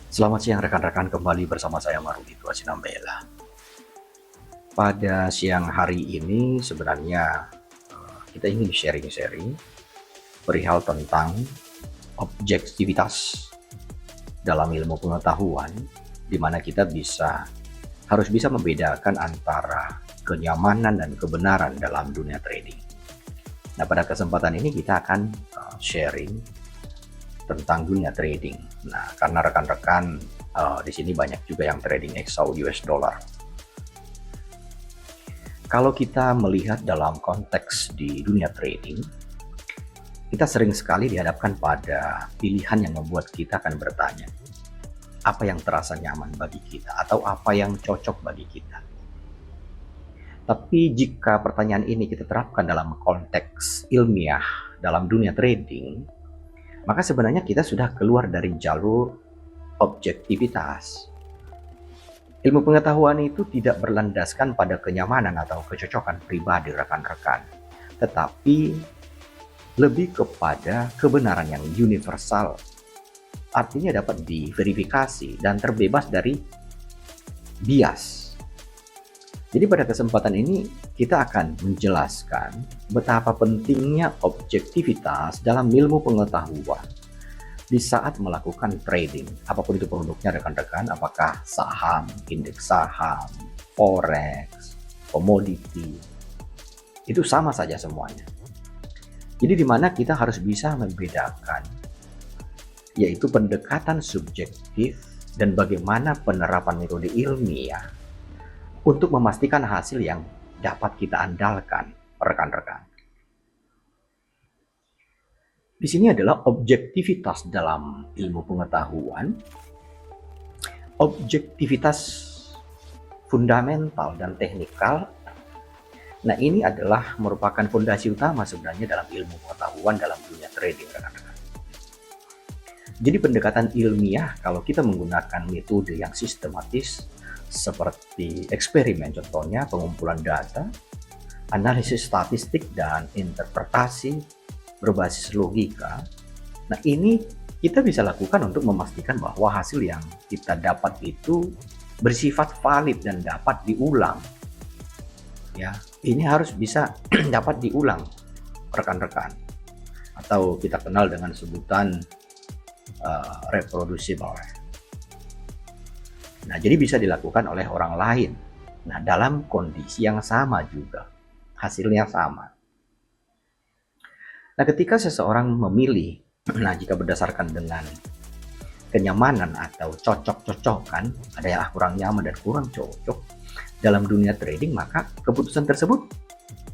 Selamat siang rekan-rekan, kembali bersama saya Marudito Asinambela. Pada siang hari ini sebenarnya kita ingin sharing-sharing perihal tentang objektivitas dalam ilmu pengetahuan, di mana kita harus bisa membedakan antara kenyamanan dan kebenaran dalam dunia trading. Nah, pada kesempatan ini kita akan sharing tentang dunia trading. Nah, karena rekan-rekan di sini banyak juga yang trading XAU US dollar. Kalau kita melihat dalam konteks di dunia trading, kita sering sekali dihadapkan pada pilihan yang membuat kita akan bertanya, apa yang terasa nyaman bagi kita atau apa yang cocok bagi kita. Tapi jika pertanyaan ini kita terapkan dalam konteks ilmiah dalam dunia trading, maka sebenarnya kita sudah keluar dari jalur objektivitas. Ilmu pengetahuan itu tidak berlandaskan pada kenyamanan atau kecocokan pribadi rekan-rekan, tetapi lebih kepada kebenaran yang universal. Artinya dapat diverifikasi dan terbebas dari bias. Jadi pada kesempatan ini kita akan menjelaskan betapa pentingnya objektivitas dalam ilmu pengetahuan di saat melakukan trading. Apapun itu produknya rekan-rekan, apakah saham, indeks saham, forex, komoditi, itu sama saja semuanya. Jadi di mana kita harus bisa membedakan, yaitu pendekatan subjektif dan bagaimana penerapan metode ilmiah untuk memastikan hasil yang dapat kita andalkan, rekan-rekan. Di sini adalah objektivitas dalam ilmu pengetahuan, objektivitas fundamental dan teknikal. Nah, ini adalah merupakan fondasi utama sebenarnya dalam ilmu pengetahuan dalam dunia trading, rekan-rekan. Jadi pendekatan ilmiah kalau kita menggunakan metode yang sistematis seperti eksperimen, contohnya pengumpulan data, analisis statistik, dan interpretasi berbasis logika. Nah, ini kita bisa lakukan untuk memastikan bahwa hasil yang kita dapat itu bersifat valid dan dapat diulang. Ya, ini harus bisa dapat diulang, rekan-rekan. Atau kita kenal dengan sebutan reproducible. Nah, jadi bisa dilakukan oleh orang lain. Nah, dalam kondisi yang sama juga, hasilnya sama. Nah, ketika seseorang memilih, nah jika berdasarkan dengan kenyamanan atau cocok-cocokan, ada yang kurang nyaman dan kurang cocok dalam dunia trading, maka keputusan tersebut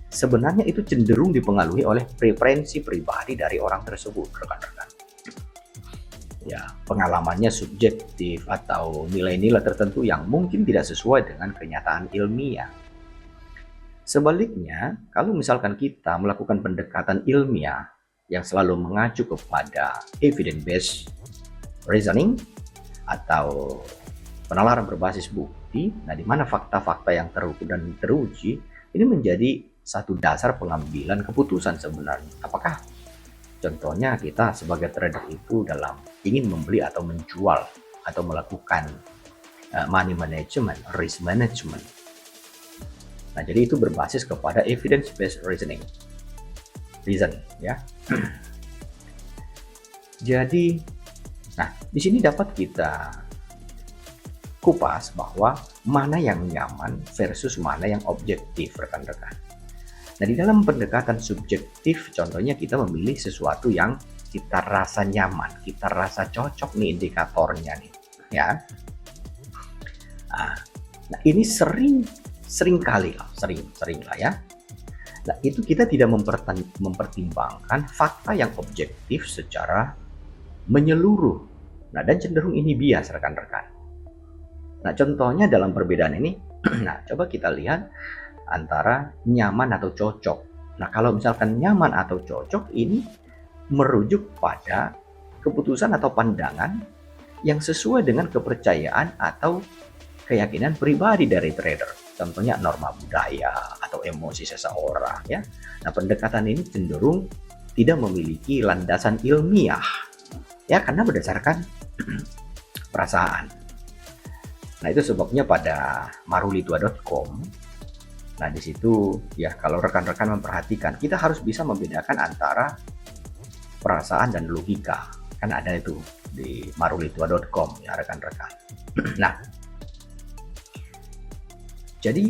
sebenarnya itu cenderung dipengaruhi oleh preferensi pribadi dari orang tersebut, rekan-rekan. Ya, pengalamannya subjektif atau nilai-nilai tertentu yang mungkin tidak sesuai dengan kenyataan ilmiah. Sebaliknya, kalau misalkan kita melakukan pendekatan ilmiah yang selalu mengacu kepada evidence-based reasoning atau penalaran berbasis bukti, nah di mana fakta-fakta yang terukur dan teruji ini menjadi satu dasar pengambilan keputusan sebenarnya. Apakah contohnya kita sebagai trader itu dalam ingin membeli atau menjual atau melakukan money management, risk management. Nah, jadi itu berbasis kepada evidence based reason ya. Jadi, nah di sini dapat kita kupas bahwa mana yang nyaman versus mana yang objektif, rekan-rekan. Nah, di dalam pendekatan subjektif, contohnya kita memilih sesuatu yang kita rasa nyaman, kita rasa cocok nih indikatornya nih, ya. Nah, ini sering lah ya. Nah, itu kita tidak mempertimbangkan fakta yang objektif secara menyeluruh. Nah, dan cenderung ini bias, rekan-rekan. Nah, contohnya dalam perbedaan ini, nah coba kita lihat antara nyaman atau cocok. Nah, kalau misalkan nyaman atau cocok ini merujuk pada keputusan atau pandangan yang sesuai dengan kepercayaan atau keyakinan pribadi dari trader. Contohnya norma budaya atau emosi seseorang ya. Nah, pendekatan ini cenderung tidak memiliki landasan ilmiah ya, karena berdasarkan perasaan. Nah, itu sebabnya pada marulitua.com, nah di situ ya, kalau rekan-rekan memperhatikan, kita harus bisa membedakan antara perasaan dan logika. Kan ada itu di marulitua.com ya rekan-rekan. Nah, jadi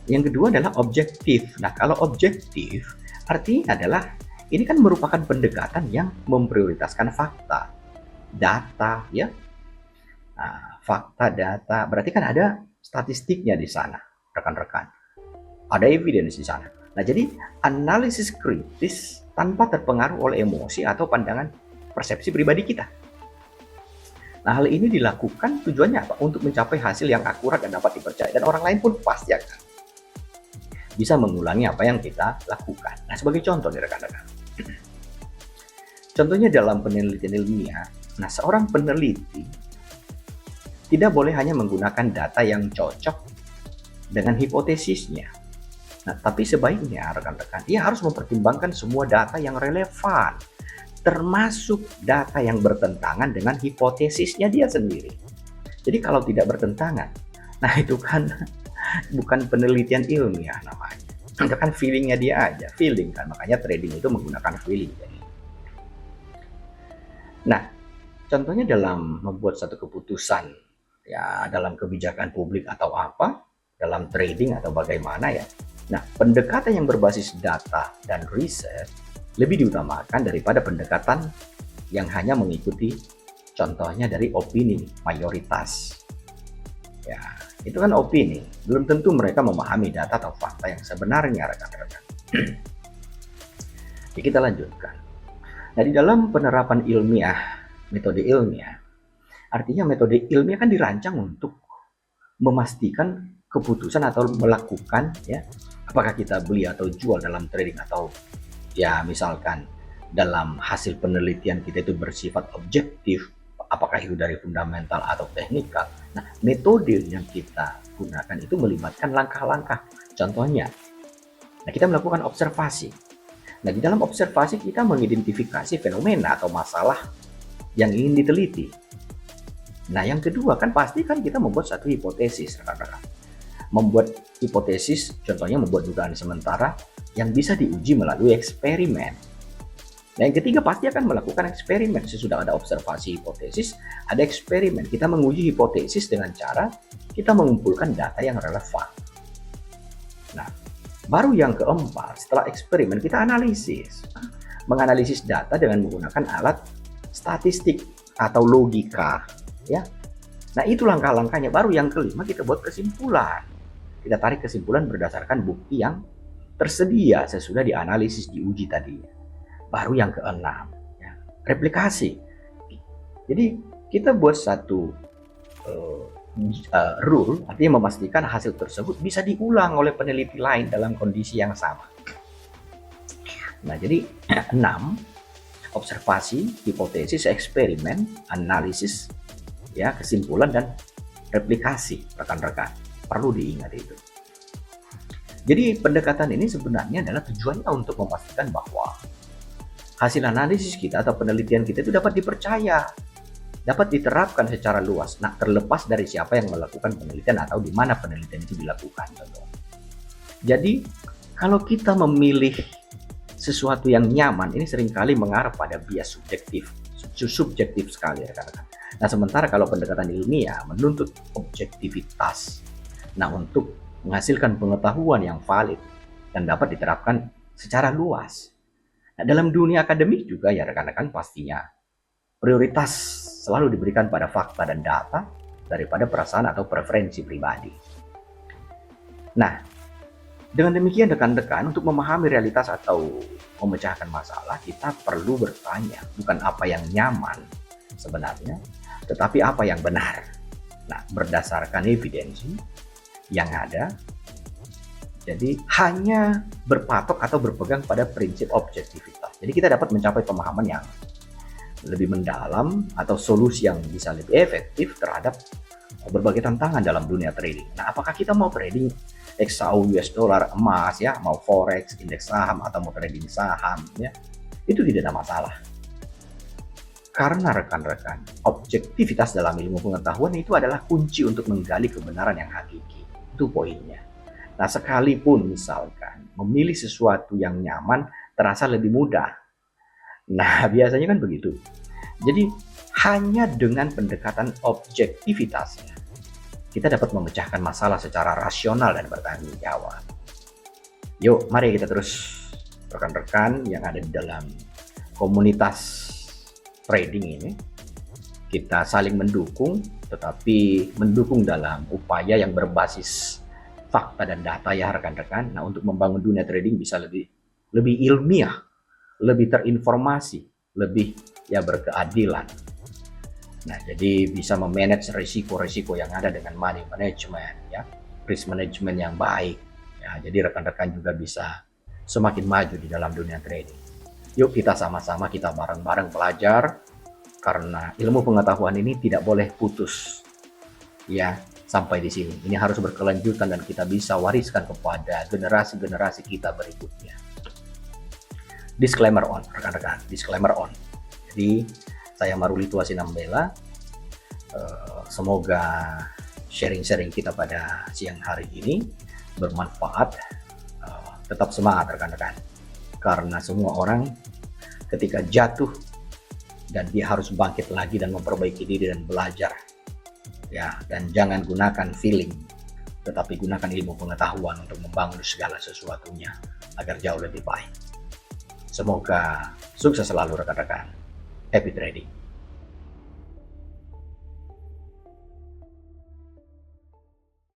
yang kedua adalah objektif. Nah, kalau objektif artinya adalah ini kan merupakan pendekatan yang memprioritaskan fakta, data ya. Nah, fakta, data, berarti kan ada statistiknya di sana, rekan-rekan. Ada evidence di sana. Nah, jadi analisis kritis tanpa terpengaruh oleh emosi atau pandangan persepsi pribadi kita. Nah, hal ini dilakukan tujuannya apa? Untuk mencapai hasil yang akurat dan dapat dipercaya. Dan orang lain pun pasti akan bisa mengulangi apa yang kita lakukan. Nah, sebagai contoh nih rekan-rekan. Contohnya dalam penelitian ilmiah, nah seorang peneliti tidak boleh hanya menggunakan data yang cocok dengan hipotesisnya. Nah, tapi sebaiknya rekan-rekan, dia harus mempertimbangkan semua data yang relevan, termasuk data yang bertentangan dengan hipotesisnya dia sendiri. Jadi kalau tidak bertentangan, nah itu kan bukan penelitian ilmiah namanya. Itu kan feelingnya dia aja, feeling kan. Makanya trading itu menggunakan feeling. Nah, contohnya dalam membuat satu keputusan, ya dalam kebijakan publik atau apa, dalam trading atau bagaimana ya. Nah, pendekatan yang berbasis data dan riset lebih diutamakan daripada pendekatan yang hanya mengikuti contohnya dari opini mayoritas. Ya, itu kan opini. Belum tentu mereka memahami data atau fakta yang sebenarnya, rekan-rekan. Jadi kita lanjutkan. Nah, di dalam penerapan ilmiah, metode ilmiah, artinya metode ilmiah kan dirancang untuk memastikan keputusan atau melakukan ya, apakah kita beli atau jual dalam trading, atau ya misalkan dalam hasil penelitian kita itu bersifat objektif, apakah itu dari fundamental atau teknikal. Nah, metode yang kita gunakan itu melibatkan langkah-langkah. Contohnya, nah kita melakukan observasi. Nah, di dalam observasi kita mengidentifikasi fenomena atau masalah yang ingin diteliti. Nah, yang kedua kan pasti kan kita membuat satu hipotesis, rekan-rekan. Membuat hipotesis, contohnya membuat dugaan sementara yang bisa diuji melalui eksperimen. Nah, yang ketiga pasti akan melakukan eksperimen. Sesudah ada observasi hipotesis, ada eksperimen. Kita menguji hipotesis dengan cara kita mengumpulkan data yang relevan. Nah, baru yang keempat, setelah eksperimen kita analisis. Menganalisis data dengan menggunakan alat statistik atau logika, ya. Nah, itu langkah-langkahnya. Baru yang kelima kita buat kesimpulan. Kita tarik kesimpulan berdasarkan bukti yang tersedia sesudah dianalisis, diuji tadinya. Baru yang keenam, ya, replikasi. Jadi kita buat satu rule, artinya memastikan hasil tersebut bisa diulang oleh peneliti lain dalam kondisi yang sama. Nah, jadi 6, observasi, hipotesis, eksperimen, analisis, ya, kesimpulan, dan replikasi, rekan-rekan. Perlu diingat itu. Jadi pendekatan ini sebenarnya adalah tujuannya untuk memastikan bahwa hasil analisis kita atau penelitian kita itu dapat dipercaya, dapat diterapkan secara luas. Nah, terlepas dari siapa yang melakukan penelitian atau di mana penelitian itu dilakukan. Jadi, kalau kita memilih sesuatu yang nyaman, ini seringkali mengarah pada bias subjektif sekali, rekan-rekan. Nah, sementara kalau pendekatan ilmiah menuntut objektivitas. Nah, untuk menghasilkan pengetahuan yang valid dan dapat diterapkan secara luas. Nah, dalam dunia akademik juga ya rekan-rekan, pastinya prioritas selalu diberikan pada fakta dan data daripada perasaan atau preferensi pribadi. Nah, dengan demikian rekan-rekan, untuk memahami realitas atau memecahkan masalah, kita perlu bertanya bukan apa yang nyaman sebenarnya, tetapi apa yang benar. Nah, berdasarkan evidensi yang ada, jadi hanya berpatok atau berpegang pada prinsip objektivitas. Jadi kita dapat mencapai pemahaman yang lebih mendalam atau solusi yang bisa lebih efektif terhadap berbagai tantangan dalam dunia trading. Nah, apakah kita mau trading XAU, US dollar, emas, ya, mau forex, indeks saham, atau mau trading saham, ya, itu tidak ada masalah. Karena rekan-rekan, objektivitas dalam ilmu pengetahuan itu adalah kunci untuk menggali kebenaran yang hakiki. Itu poinnya. Nah, sekalipun misalkan memilih sesuatu yang nyaman terasa lebih mudah. Nah, biasanya kan begitu. Jadi, hanya dengan pendekatan objektivitasnya, kita dapat memecahkan masalah secara rasional dan bertanggung jawab. Yuk, mari kita terus, rekan-rekan yang ada di dalam komunitas trading ini, kita saling mendukung, tetapi mendukung dalam upaya yang berbasis fakta dan data ya rekan-rekan. Nah, untuk membangun dunia trading bisa lebih ilmiah, lebih terinformasi, lebih ya berkeadilan. Nah, jadi bisa memanage risiko-risiko yang ada dengan money management, ya, risk management yang baik. Ya, jadi rekan-rekan juga bisa semakin maju di dalam dunia trading. Yuk kita sama-sama, kita bareng-bareng belajar, karena ilmu pengetahuan ini tidak boleh putus. Ya, sampai di sini. Ini harus berkelanjutan dan kita bisa wariskan kepada generasi-generasi kita berikutnya. Disclaimer on, rekan-rekan. Disclaimer on. Jadi, saya Maruli Tua Sinambela. Semoga sharing-sharing kita pada siang hari ini bermanfaat. Tetap semangat, rekan-rekan. Karena semua orang ketika jatuh dan dia harus bangkit lagi dan memperbaiki diri dan belajar. Ya, dan jangan gunakan feeling, tetapi gunakan ilmu pengetahuan untuk membangun segala sesuatunya agar jauh lebih baik. Semoga sukses selalu rekan-rekan. Happy trading.